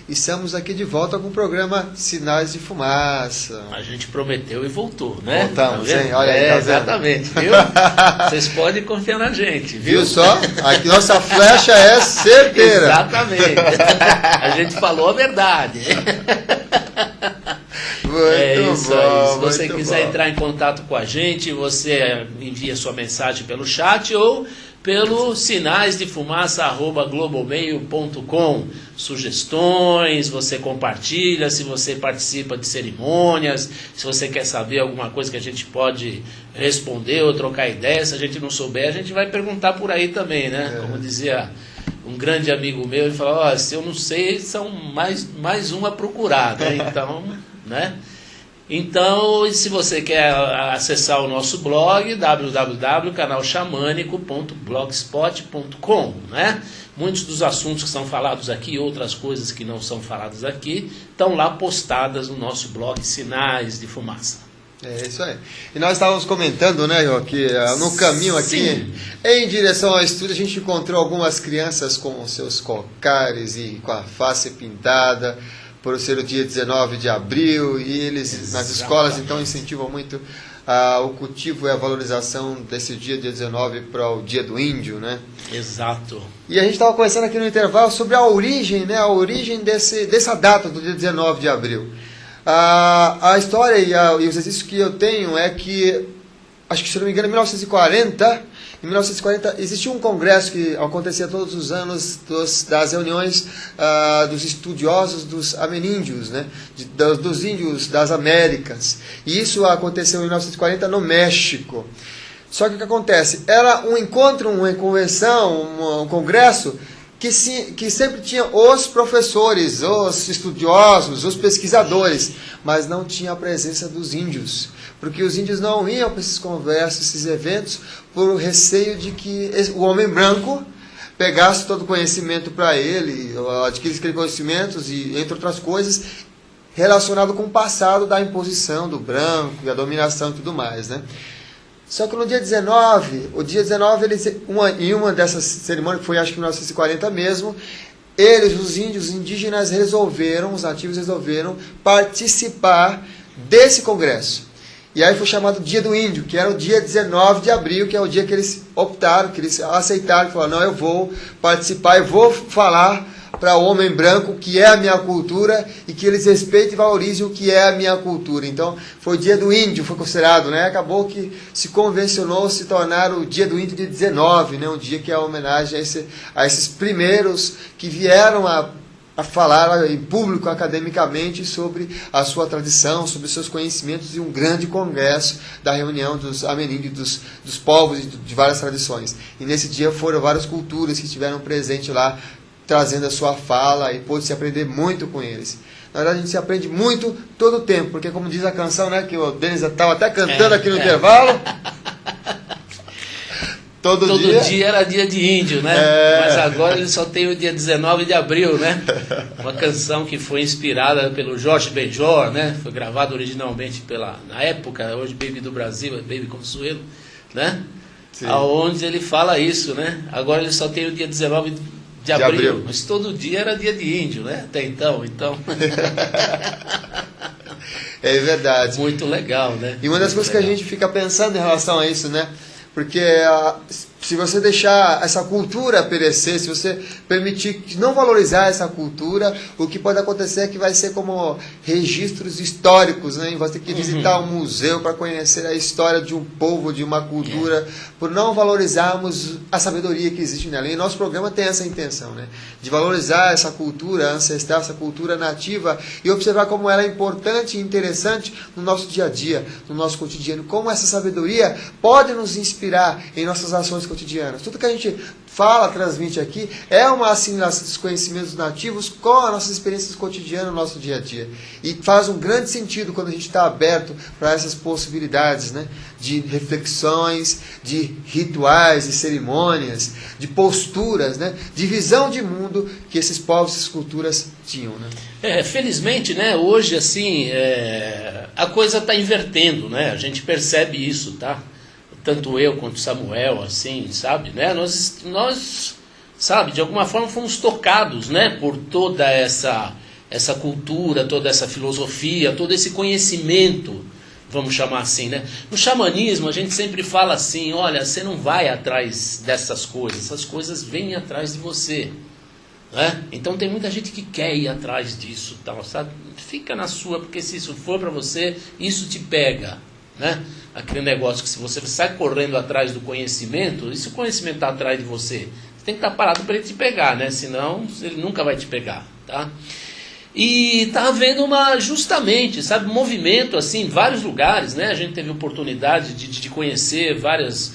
Estamos aqui de volta com o programa Sinais de Fumaça. A gente prometeu e voltou, né? Voltamos, tá hein? Olha aí, tá vendo? Exatamente, viu? Vocês podem confiar na gente, viu? Só? Aqui nossa flecha é certeira. Exatamente. A gente falou a verdade. Muito isso bom, aí. Se você muito quiser bom. entrar em contato com a gente, você envia sua mensagem pelo chat ou pelo sinaisdefumaça@globomeio.com. Sugestões, você compartilha, se você participa de cerimônias, se você quer saber alguma coisa que a gente pode responder ou trocar ideia, se a gente não souber, a gente vai perguntar por aí também, né? Como dizia um grande amigo meu, ele falou, ó, se eu não sei, são mais um a procurar, né? Então, né? Então, se você quer acessar o nosso blog, www.canalxamânico.blogspot.com, né? Muitos dos assuntos que são falados aqui, outras coisas que não são faladas aqui, estão lá postadas no nosso blog Sinais de Fumaça. É isso aí. E nós estávamos comentando, né, Jô, que no caminho aqui, Sim. em direção ao estúdio, a gente encontrou algumas crianças com seus cocares e com a face pintada, por ser o dia 19 de abril, e eles nas escolas então incentivam muito o cultivo e a valorização desse dia 19 para o dia do índio, né? Exato. E a gente estava conversando aqui no intervalo sobre a origem, né? A origem dessa data do dia 19 de abril. A história e o exercício que eu tenho é que, acho que se não me engano, em 1940 existia um congresso que acontecia todos os anos das reuniões dos estudiosos dos ameríndios, né? Dos índios das Américas. E isso aconteceu em 1940 no México. Só que o que acontece? Era um encontro, uma convenção, um congresso que sempre tinha os professores, os estudiosos, os pesquisadores, mas não tinha a presença dos índios. Porque os índios não iam para esses congressos, esses eventos, por receio de que o homem branco pegasse todo o conhecimento para ele, adquirisse aqueles conhecimentos e, entre outras coisas, relacionado com o passado da imposição do branco e a dominação e tudo mais, né? Só que no dia 19, em uma dessas cerimônias, que foi acho que em 1940 mesmo, os índios indígenas os nativos resolveram participar desse congresso. E aí foi chamado Dia do Índio, que era o dia 19 de abril, que é o dia que eles optaram, que eles aceitaram, que falaram, não, eu vou participar, eu vou falar para o homem branco o que é a minha cultura e que eles respeitem e valorizem o que é a minha cultura. Então, foi o Dia do Índio, foi considerado, né? Acabou que se convencionou se tornar o Dia do Índio de 19, né? Um dia que é uma homenagem a esses primeiros que vieram a falar em público, academicamente, sobre a sua tradição, sobre os seus conhecimentos, e um grande congresso da reunião dos ameríndios, dos povos de várias tradições. E nesse dia foram várias culturas que estiveram presentes lá, trazendo a sua fala, e pôde-se aprender muito com eles. Na verdade, a gente se aprende muito todo o tempo, porque como diz a canção, né, que o Denis estava até cantando aqui no intervalo, todo dia era dia de índio, né? Mas agora ele só tem o dia 19 de abril, né? Uma canção que foi inspirada pelo Jorge Benjor, né? Foi gravada originalmente na época, hoje Baby do Brasil, Baby Consuelo, né? Sim. Aonde ele fala isso, né? Agora ele só tem o dia 19 de abril, mas todo dia era dia de índio, né? Até então. É verdade. Muito legal, né? E uma das coisas que a gente fica pensando em relação a isso, né? Porque se você deixar essa cultura perecer, se você permitir não valorizar essa cultura, o que pode acontecer é que vai ser como registros históricos, né? Você tem que visitar um museu para conhecer a história de um povo, de uma cultura, por não valorizarmos a sabedoria que existe nela. E nosso programa tem essa intenção, né? De valorizar essa cultura ancestral, essa cultura nativa, e observar como ela é importante e interessante no nosso dia a dia, no nosso cotidiano, como essa sabedoria pode nos inspirar em nossas ações cotidianas. Tudo que a gente fala, transmite aqui, é uma assimilação dos conhecimentos nativos com as nossas experiências cotidianas no nosso dia a dia. E faz um grande sentido quando a gente está aberto para essas possibilidades, né? De reflexões, de rituais, de cerimônias, de posturas, né? De visão de mundo que esses povos, essas culturas tinham, né? Felizmente, né? Hoje, assim, a coisa está invertendo, né? A gente percebe isso, tá? Tanto eu quanto Samuel, assim, sabe? Né? Nós sabe? De alguma forma fomos tocados, né, por toda essa cultura, toda essa filosofia, todo esse conhecimento, vamos chamar assim, né? No xamanismo a gente sempre fala assim, olha, você não vai atrás dessas coisas, essas coisas vêm atrás de você, né? Então tem muita gente que quer ir atrás disso, tal, sabe? Fica na sua, porque se isso for para você, isso te pega, né? Aquele negócio que se você sai correndo atrás do conhecimento, e se o conhecimento está atrás de você, você tem que estar parado para ele te pegar, né? Senão ele nunca vai te pegar, tá? E está havendo justamente, sabe, movimento assim, em vários lugares, né? A gente teve oportunidade de conhecer vários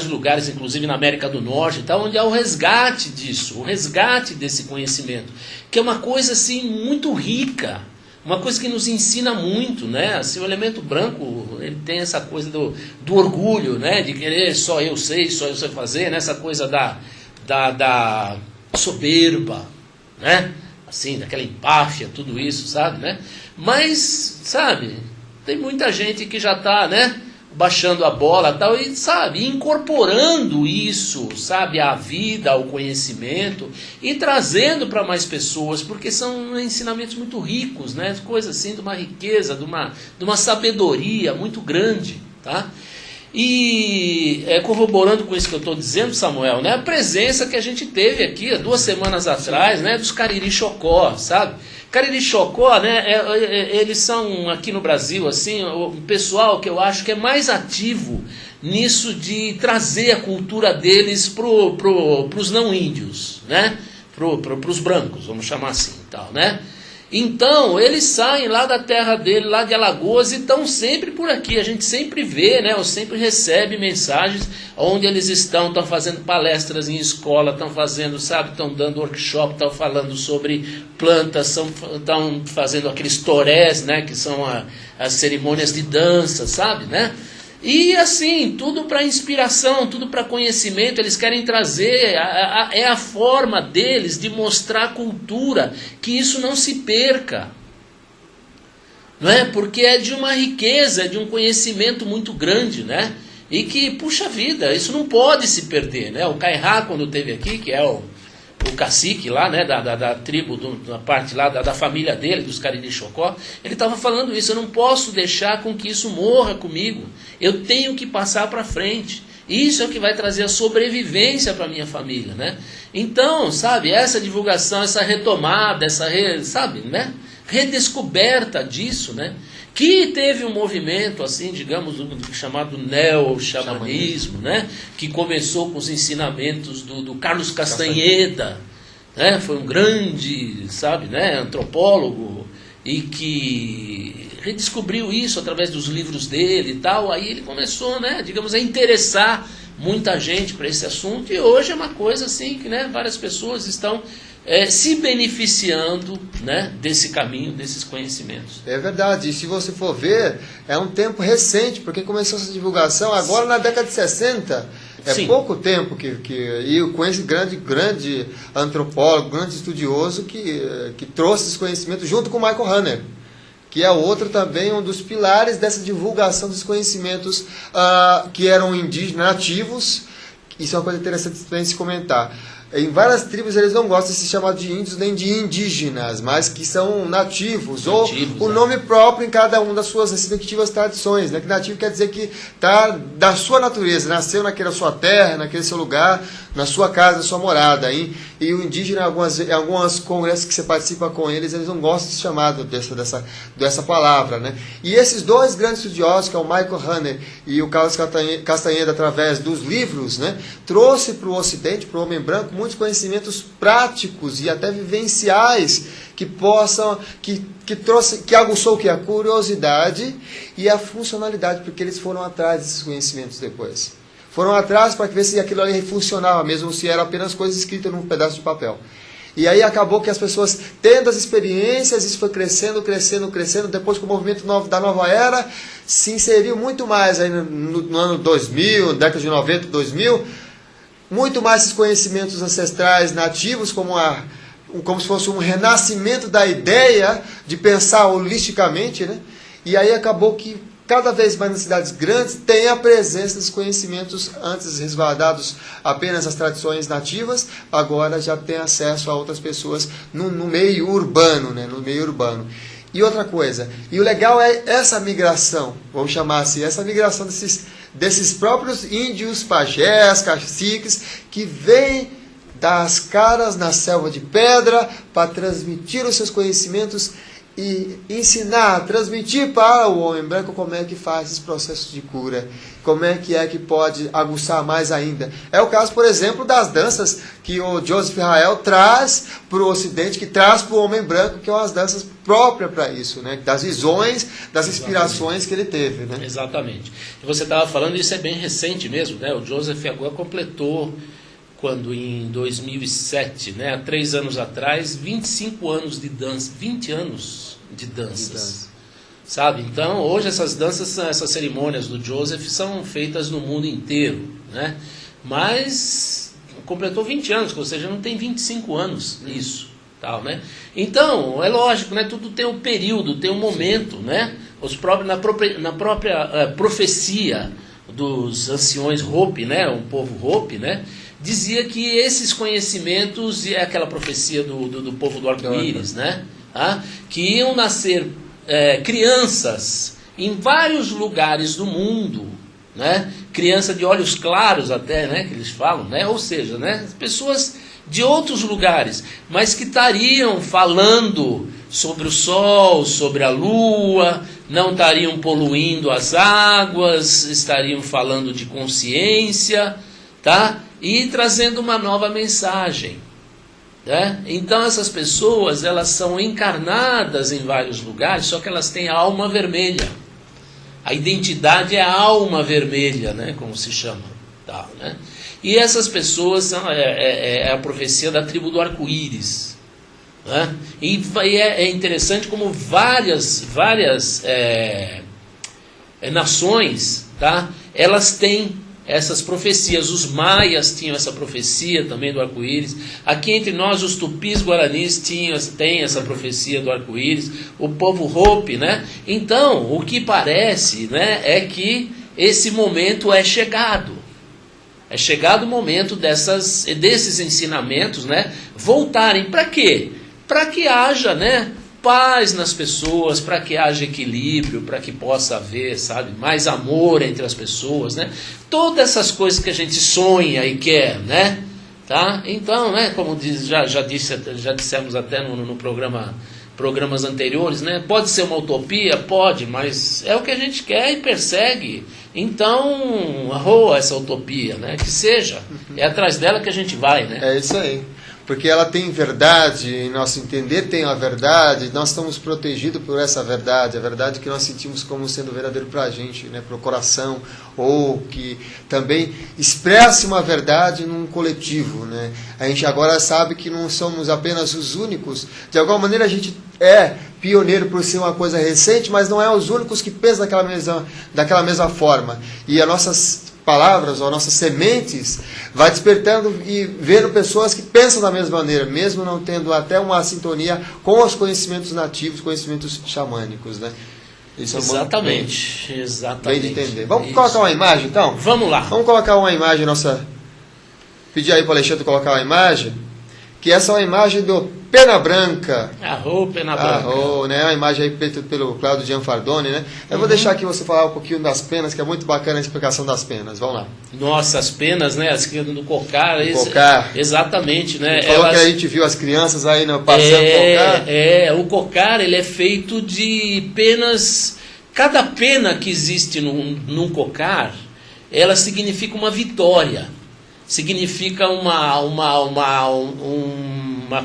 lugares, inclusive na América do Norte, tá, onde há o resgate disso, o resgate desse conhecimento, que é uma coisa assim muito rica, uma coisa que nos ensina muito, né? Assim, o elemento branco, ele tem essa coisa do orgulho, né? De querer só eu sei fazer, né? Essa coisa da soberba, né? Assim, daquela empáfia, tudo isso, sabe, né? Mas, sabe, tem muita gente que já está, né, baixando a bola tal, e, sabe, incorporando isso, sabe, à vida, ao conhecimento, e trazendo para mais pessoas, porque são ensinamentos muito ricos, né? Coisas assim, de uma riqueza, de uma sabedoria muito grande, tá? E corroborando com isso que eu estou dizendo, Samuel, né, a presença que a gente teve aqui há 2 semanas atrás, né, dos Cariri Chocó, sabe? Cariri Chocó, né, eles são aqui no Brasil assim, o pessoal que eu acho que é mais ativo nisso de trazer a cultura deles pros não índios, né, pros brancos, vamos chamar assim, tal, né? Então, eles saem lá da terra dele, lá de Alagoas, e estão sempre por aqui. A gente sempre vê, né, ou sempre recebe mensagens onde eles estão fazendo palestras em escola, estão fazendo, sabe, estão dando workshop, estão falando sobre plantas, estão fazendo aqueles torés, né, que são as cerimônias de dança, sabe, né? E assim, tudo para inspiração, tudo para conhecimento, eles querem trazer, é a forma deles de mostrar a cultura, que isso não se perca, não é? Porque é de uma riqueza, de um conhecimento muito grande, né? E que, puxa vida, isso não pode se perder, né? O Cairá, quando esteve aqui, que é o cacique lá, né, da tribo, da parte lá da família dele, dos Cariri Chocó, ele estava falando isso, eu não posso deixar com que isso morra comigo, eu tenho que passar para frente, isso é o que vai trazer a sobrevivência para a minha família, né? Então, sabe, essa divulgação, essa retomada, sabe, né, redescoberta disso, né, que teve um movimento, assim, digamos, chamado neo-xamanismo, né? Que começou com os ensinamentos do Carlos Castanheda, né? Foi um grande, sabe, né, antropólogo, e que redescobriu isso através dos livros dele e tal. Aí ele começou, né, digamos, a interessar muita gente para esse assunto, e hoje é uma coisa assim que, né, várias pessoas estão se beneficiando, né, desse caminho, desses conhecimentos. É verdade, e se você for ver, é um tempo recente, porque começou essa divulgação agora na década de 60, Sim. Pouco tempo e com esse grande antropólogo, grande estudioso que trouxe esse conhecimento junto com Michael Hanner, que é outro também, um dos pilares dessa divulgação dos conhecimentos que eram indígenas, nativos. Isso é uma coisa interessante para se comentar. Em várias tribos eles não gostam de se chamar de índios nem de indígenas, mas que são nativos, ou o nome próprio em cada uma das suas respectivas tradições, né? Que nativo quer dizer que está da sua natureza, nasceu naquela sua terra, naquele seu lugar, na sua casa, na sua morada. E o indígena, em alguns congressos que você participa com eles, eles não gostam de se chamar dessa palavra, né? E esses dois grandes estudiosos, que é o Michael Hanner e o Carlos Castanheda, através dos livros, né, trouxe para o Ocidente, para o homem branco, muitos conhecimentos práticos e até vivenciais que aguçou a curiosidade e a funcionalidade, porque eles foram atrás desses conhecimentos depois. Foram atrás para ver se aquilo ali funcionava mesmo, se era apenas coisa escrita num pedaço de papel. E aí acabou que as pessoas, tendo as experiências, isso foi crescendo, depois com o movimento da nova era, se inseriu muito mais aí no ano 2000, década de 90, 2000, muito mais esses conhecimentos ancestrais nativos, como se fosse um renascimento da ideia de pensar holisticamente, né? E aí acabou que cada vez mais nas cidades grandes tem a presença dos conhecimentos antes resguardados apenas às tradições nativas, agora já tem acesso a outras pessoas no meio urbano, né? No meio urbano. E outra coisa, e o legal é essa migração, vamos chamar assim, essa migração desses próprios índios, pajés, caciques, que vêm das caras na selva de pedra para transmitir os seus conhecimentos e ensinar, transmitir para o homem branco como é que faz esses processos de cura, como é que pode aguçar mais ainda. É o caso, por exemplo, das danças que o Joseph Israel traz para o Ocidente, que traz para o homem branco, que são as danças próprias para isso, né? Das visões, das inspirações que ele teve. Né? Exatamente. E você estava falando, isso é bem recente mesmo, né? O Joseph agora completou, quando em 2007, né, há 3 anos atrás, 25 anos de dança, 20 anos de danças, sabe? Então, hoje essas danças, essas cerimônias do Joseph são feitas no mundo inteiro, né? Mas completou 20 anos, ou seja, não tem 25 anos nisso, tal, né? Então, é lógico, né? Tudo tem um período, tem um momento, né? Na própria profecia dos anciões Hopi, né? O povo Hopi, né? Dizia que esses conhecimentos, e é aquela profecia do povo do arco-íris, né? Que iam nascer crianças em vários lugares do mundo, né? Criança de olhos claros até, né? Que eles falam, né? Ou seja, né? Pessoas de outros lugares, mas que estariam falando sobre o sol, sobre a lua, não estariam poluindo as águas, estariam falando de consciência, tá? E trazendo uma nova mensagem, né? Então essas pessoas, elas são encarnadas em vários lugares, só que elas têm a alma vermelha. A identidade é a alma vermelha, né? Como se chama, tá, né? E essas pessoas são a profecia da tribo do arco-íris, né? E é interessante como várias nações, tá? Elas têm essas profecias. Os maias tinham essa profecia também do arco-íris. Aqui entre nós, os tupis guaranis têm essa profecia do arco-íris. O povo Hopi, né? Então, o que parece, né, é que esse momento é chegado. É chegado o momento desses ensinamentos, né, voltarem. Para quê? Para que haja, né, paz nas pessoas, para que haja equilíbrio, para que possa haver, sabe, mais amor entre as pessoas, né? Todas essas coisas que a gente sonha e quer, né? Tá? Então, né, como já dissemos até no programas anteriores, né? Pode ser uma utopia? Pode, mas é o que a gente quer e persegue. Então, arroa essa utopia, né? Que seja. É atrás dela que a gente vai, né? É isso aí. Porque ela tem verdade, em nosso entender tem a verdade, nós estamos protegidos por essa verdade, a verdade que nós sentimos como sendo verdadeiro para a gente, né, para o coração, ou que também expresse uma verdade num coletivo. Né? A gente agora sabe que não somos apenas os únicos, de alguma maneira a gente é pioneiro por ser uma coisa recente, mas não é os únicos que pensam daquela mesma forma. E as nossas palavras, ou nossas sementes, vai despertando e vendo pessoas que pensam da mesma maneira, mesmo não tendo até uma sintonia com os conhecimentos nativos, conhecimentos xamânicos, né? Isso exatamente, exatamente. Bem de entender. Vamos colocar uma imagem, então? Vamos lá. Vamos colocar uma imagem nossa. Pedir aí para o Alexandre colocar uma imagem, que essa é uma imagem do Pena Branca. Pena Branca. Né? A imagem aí feita pelo Claudio Gianfardoni, né? Eu vou deixar aqui você falar um pouquinho das penas, que é muito bacana a explicação das penas. Vamos lá. Nossa, as penas, né? As do cocar. Cocar. Exatamente, né? Falou que a gente viu as crianças aí passeando cocar. O cocar, ele é feito de penas. Cada pena que existe num cocar, ela significa uma vitória. Significa uma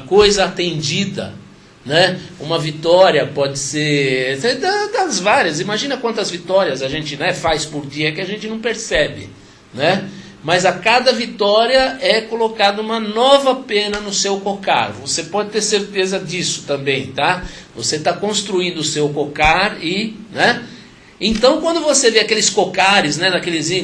coisa atendida, né? Uma vitória pode ser das várias. Imagina quantas vitórias a gente, né, faz por dia que a gente não percebe, né? Mas a cada vitória é colocada uma nova pena no seu cocar. Você pode ter certeza disso também, tá? Você está construindo o seu cocar e, né? Então, quando você vê aqueles cocares, né,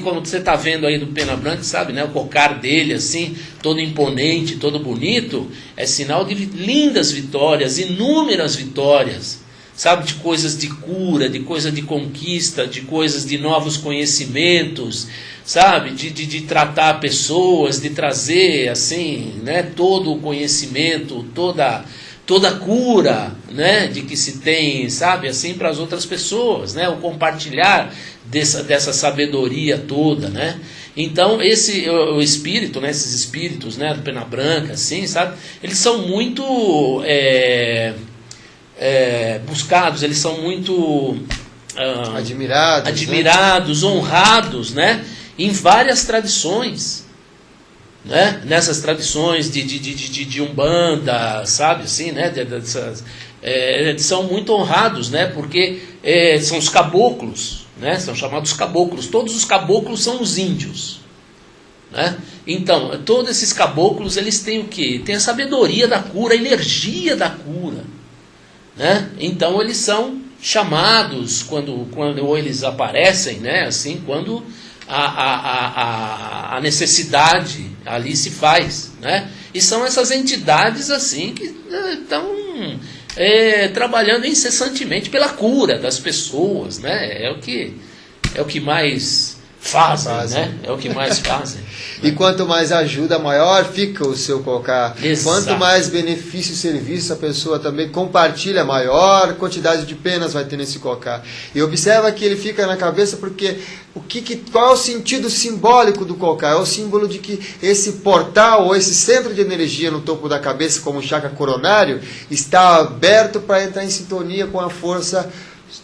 como você está vendo aí do Pena Branca, sabe, né, o cocar dele, assim, todo imponente, todo bonito, é sinal de lindas vitórias, inúmeras vitórias, sabe, de coisas de cura, de coisa de conquista, de coisas de novos conhecimentos, sabe, de tratar pessoas, de trazer, assim, né, todo o conhecimento, toda a cura, né, de que se tem, sabe, assim, para as outras pessoas, né, o compartilhar dessa sabedoria toda, né. Então o espírito, né, esses espíritos, né, do Pena Branca, assim, sabe, eles são muito buscados, eles são muito admirados, né? Honrados, né, em várias tradições, né, nessas tradições de Umbanda, sabe, assim, né, são muito honrados, né, porque são os caboclos, né, são chamados caboclos. Todos os caboclos são os índios, né? Então, todos esses caboclos, eles têm o quê? Tem a sabedoria da cura, a energia da cura, né? Então eles são chamados quando eles aparecem, né, assim, quando a necessidade ali se faz, né? E são essas entidades assim que estão trabalhando incessantemente pela cura das pessoas, né? É o que mais fazem, né? É o que mais fazem. E quanto mais ajuda, maior fica o seu colocar. Exato. Quanto mais benefício e serviço a pessoa também compartilha, maior quantidade de penas vai ter nesse colocar. E observa que ele fica na cabeça porque qual é o sentido simbólico do colocar? É o símbolo de que esse portal ou esse centro de energia no topo da cabeça, como o chakra coronário, está aberto para entrar em sintonia com a força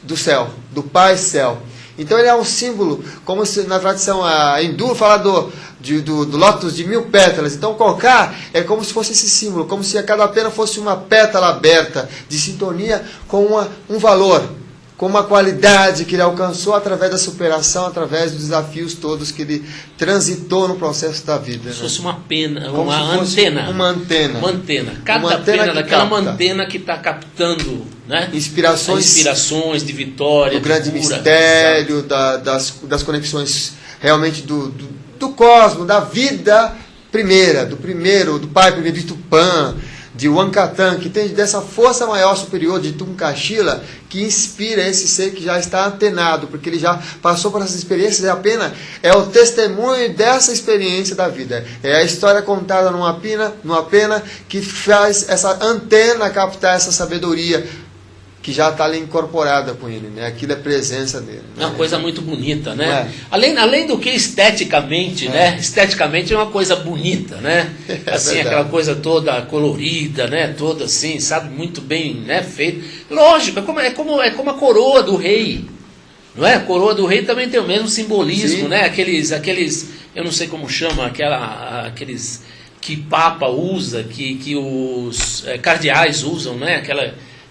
do céu, do Pai Céu. Então ele é um símbolo, como se na tradição hindu fala do lótus de 1000 pétalas. Então colocar é como se fosse esse símbolo, como se a cada pena fosse uma pétala aberta, de sintonia com um valor, com uma qualidade que ele alcançou através da superação, através dos desafios todos que ele transitou no processo da vida. Como se né? fosse uma pena, Como uma antena. Uma antena. Uma antena. Cada pena daquela antena que está captando, né, inspirações de vitória, do grande de cura, mistério, das conexões realmente do cosmos, da vida primeira, do Pai primeiro, de Tupã, de Wankatan, que tem dessa força maior superior de Tunkashila, que inspira esse ser que já está antenado, porque ele já passou por essas experiências, e a pena é o testemunho dessa experiência da vida. É a história contada numa pena que faz essa antena captar essa sabedoria que já está ali incorporada com ele, né? Aquilo é presença dele. É uma coisa muito bonita, né? Além do que esteticamente, né? Esteticamente é uma coisa bonita, né? Assim, aquela coisa toda colorida, né? Toda assim, sabe? Muito bem, né? Feito. Lógico, é como a coroa do rei, não é? A coroa do rei também tem o mesmo simbolismo, sim, né? Aqueles, eu não sei como chama, aqueles que Papa usa, que os cardeais usam, né?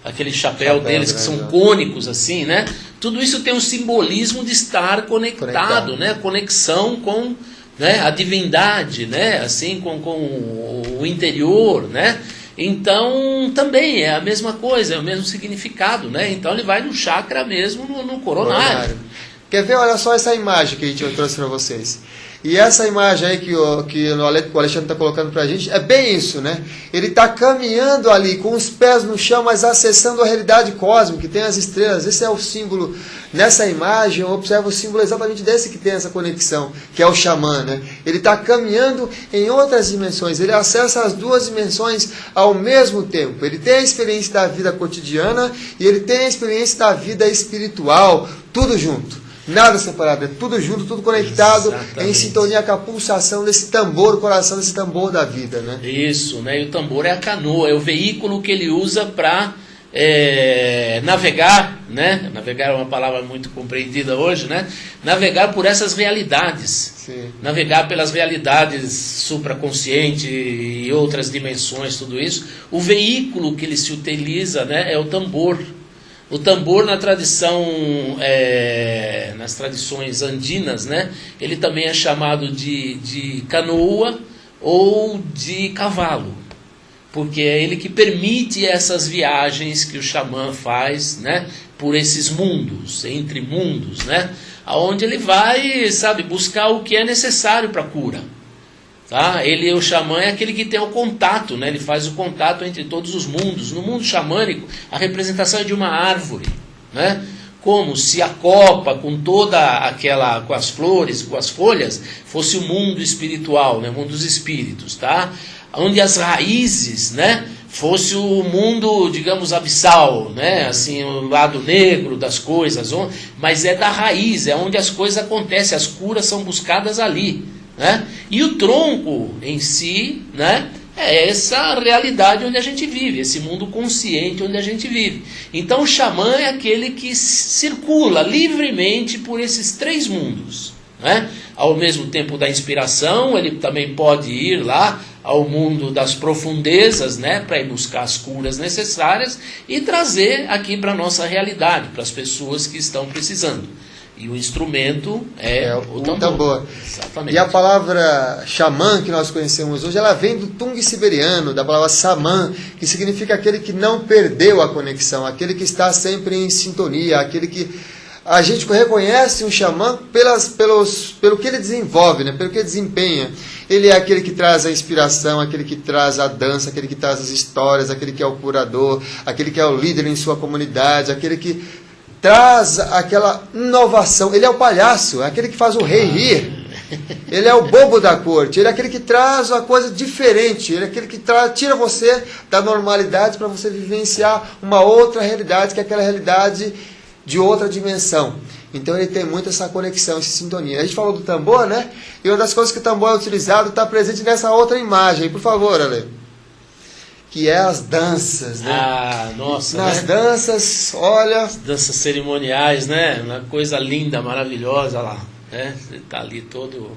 Aquele chapéu deles que são cônicos assim, né? Tudo isso tem um simbolismo de estar conectado, né? Conexão com, né, a divindade, né? Assim, com o interior, né? Então também é a mesma coisa, é o mesmo significado, né? Então ele vai no chakra mesmo, no coronário. Quer ver? Olha só essa imagem que a gente trouxe para vocês. E essa imagem aí que o Alexandre está colocando para a gente, é bem isso, né? Ele está caminhando ali com os pés no chão, mas acessando a realidade cósmica, que tem as estrelas. Esse é o símbolo. Nessa imagem eu observo o símbolo exatamente desse que tem essa conexão, que é o xamã, né? Ele está caminhando em outras dimensões, ele acessa as duas dimensões ao mesmo tempo. Ele tem a experiência da vida cotidiana e ele tem a experiência da vida espiritual, tudo junto. Nada separado, é tudo junto, tudo conectado, em sintonia com a pulsação desse tambor, o coração desse tambor da vida, né? Isso, né? E o tambor é a canoa, é o veículo que ele usa para navegar, né? Navegar é uma palavra muito compreendida hoje, né? Navegar por essas realidades. Sim. Navegar pelas realidades supraconsciente e outras dimensões, tudo isso. O veículo que ele se utiliza, né, é o tambor. O tambor na tradição, nas tradições andinas, né, ele também é chamado de canoa ou de cavalo, porque é ele que permite essas viagens que o xamã faz, né, por esses mundos, entre mundos, né, aonde ele vai, sabe, buscar o que é necessário para a cura. Tá? O xamã é aquele que tem o contato, né? Ele faz o contato entre todos os mundos. No mundo xamânico, a representação é de uma árvore, né? Como se a copa, com com as flores, com as folhas, fosse o mundo espiritual, né? O mundo dos espíritos, tá? Onde as raízes, né? Fosse o mundo, digamos, abissal, né? Assim, o lado negro das coisas, mas é da raiz, é onde as coisas acontecem, as curas são buscadas ali. Né? E o tronco em si, né, é essa realidade onde a gente vive, esse mundo consciente onde a gente vive. Então o xamã é aquele que circula livremente por esses três mundos, né? Ao mesmo tempo da inspiração, ele também pode ir lá ao mundo das profundezas, né, para ir buscar as curas necessárias e trazer aqui para a nossa realidade, para as pessoas que estão precisando. E o instrumento é o tambor. Exatamente. E a palavra xamã que nós conhecemos hoje, ela vem do tung siberiano, da palavra saman, que significa aquele que não perdeu a conexão, aquele que está sempre em sintonia, aquele que a gente reconhece um xamã pelo que ele desenvolve, né? Pelo que ele desempenha. Ele é aquele que traz a inspiração, aquele que traz a dança, aquele que traz as histórias, aquele que é o curador, aquele que é o líder em sua comunidade, aquele que traz aquela inovação. Ele é o palhaço, é aquele que faz o rei rir. Ele é o bobo da corte, ele é aquele que traz uma coisa diferente, ele é aquele que tira você da normalidade para você vivenciar uma outra realidade, que é aquela realidade de outra dimensão. Então ele tem muito essa conexão, essa sintonia. A gente falou do tambor, né? E uma das coisas que o tambor é utilizado está presente nessa outra imagem. Por favor, Ale. Que é as danças, né? Ah, nossa. Nas danças, olha... As danças cerimoniais, né? Uma coisa linda, maravilhosa lá, né? Você tá ali todo...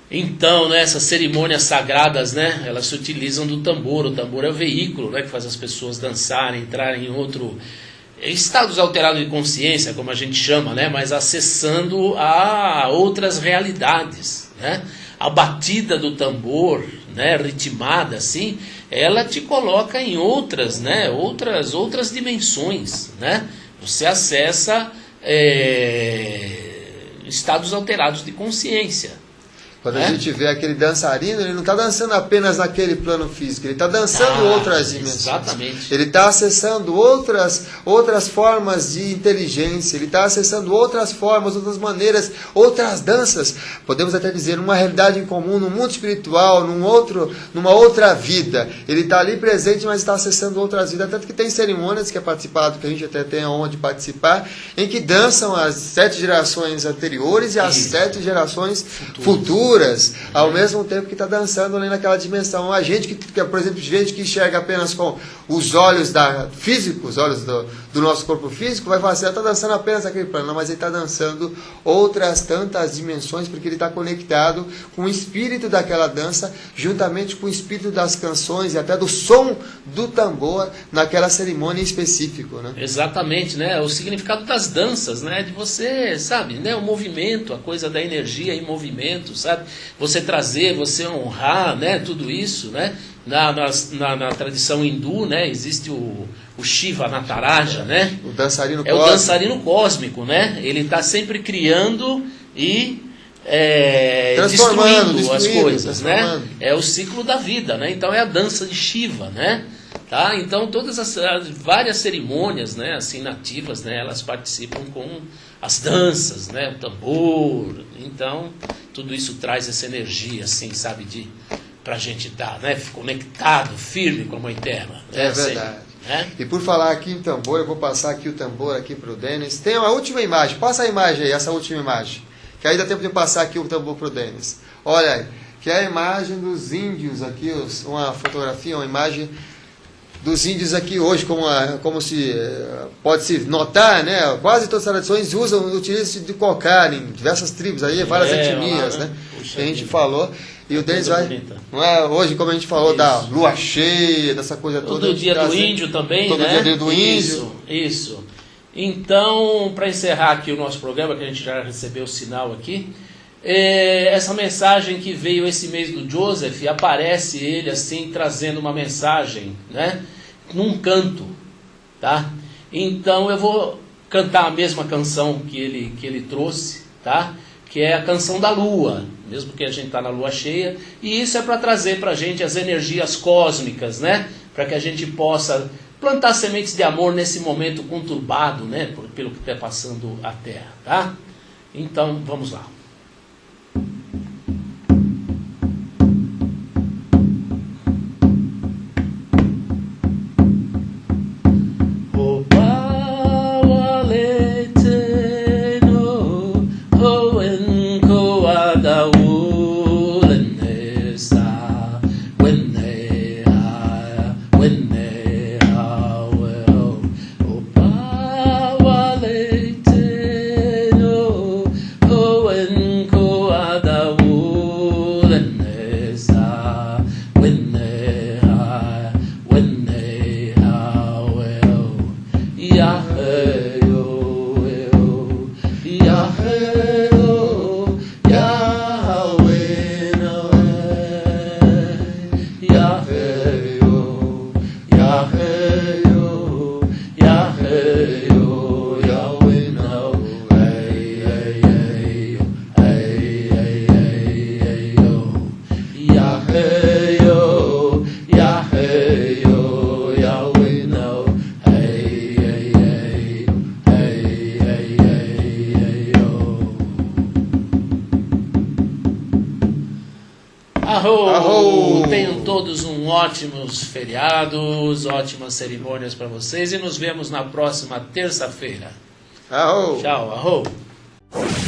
Então, né, essas cerimônias sagradas, né? Elas se utilizam do tambor. O tambor é o veículo, né? Que faz as pessoas dançarem, entrarem em estados alterados de consciência, como a gente chama, né? Mas acessando a outras realidades, né? A batida do tambor, né? Ritmada assim, ela te coloca em outras, né? Outras dimensões, né? Você acessa estados alterados de consciência. Quando a gente vê aquele dançarino, ele não está dançando apenas naquele plano físico, ele está dançando outras dimensões. Exatamente. Ele está acessando outras formas de inteligência, ele está acessando outras formas, outras maneiras, outras danças. Podemos até dizer, numa realidade em comum, num mundo espiritual, numa outra vida. Ele está ali presente, mas está acessando outras vidas. Tanto que tem cerimônias que é participado, que a gente até tem a honra de participar, em que dançam as 7 gerações anteriores e as 7 gerações futuras, ao mesmo tempo que está dançando ali naquela dimensão. A gente que, por exemplo, gente que enxerga apenas com os olhos físicos, os olhos do nosso corpo físico, vai falar assim, está dançando apenas aquele plano. Não, mas ele está dançando outras tantas dimensões, porque ele está conectado com o espírito daquela dança, juntamente com o espírito das canções e até do som do tambor naquela cerimônia em específico, né? Exatamente, né? O significado das danças, né? De você, sabe, né? O movimento, a coisa da energia em movimento, sabe? Você trazer, você honrar, né? Tudo isso, né? Na tradição hindu, né? Existe o Shiva Nataraja, né? O dançarino cósmico. O dançarino cósmico, né? Ele está sempre criando e destruindo as coisas, né? É o ciclo da vida, né? Então é a dança de Shiva, né? Tá? Então todas as várias cerimônias, né, assim, nativas, né, elas participam com as danças, né, o tambor. Então tudo isso traz essa energia, assim, sabe, pra gente estar, né, conectado, firme com a Mãe Terra. É verdade. Né? E por falar aqui em tambor, eu vou passar aqui o tambor aqui para o Denis. Tem uma última imagem, passa a imagem aí, essa última imagem, que aí dá tempo de passar aqui o tambor para o Denis. Olha aí, que é a imagem dos índios aqui, uma fotografia, uma imagem dos índios aqui hoje, como se pode se notar, né? Quase todas as tradições utilizam de cocar em diversas tribos aí, várias etnias, né? Puxa, que a gente falou. E o Denis vai, não é, hoje, como a gente falou, isso, da lua cheia, dessa coisa toda. Todo dia do índio também, todo né? Todo dia do índio. Isso. Então, para encerrar aqui o nosso programa, que a gente já recebeu o sinal aqui, essa mensagem que veio esse mês do Joseph, aparece ele assim, trazendo uma mensagem, né? Num canto, tá? Então eu vou cantar a mesma canção que ele trouxe, tá? que é a canção da lua, mesmo que a gente está na lua cheia, e isso é para trazer para a gente as energias cósmicas, né? Para que a gente possa plantar sementes de amor nesse momento conturbado, né? Pelo que está passando a Terra, tá? Então, vamos lá. Tenham todos ótimos feriados, ótimas cerimônias para vocês e nos vemos na próxima terça-feira. Arro! Tchau, arro!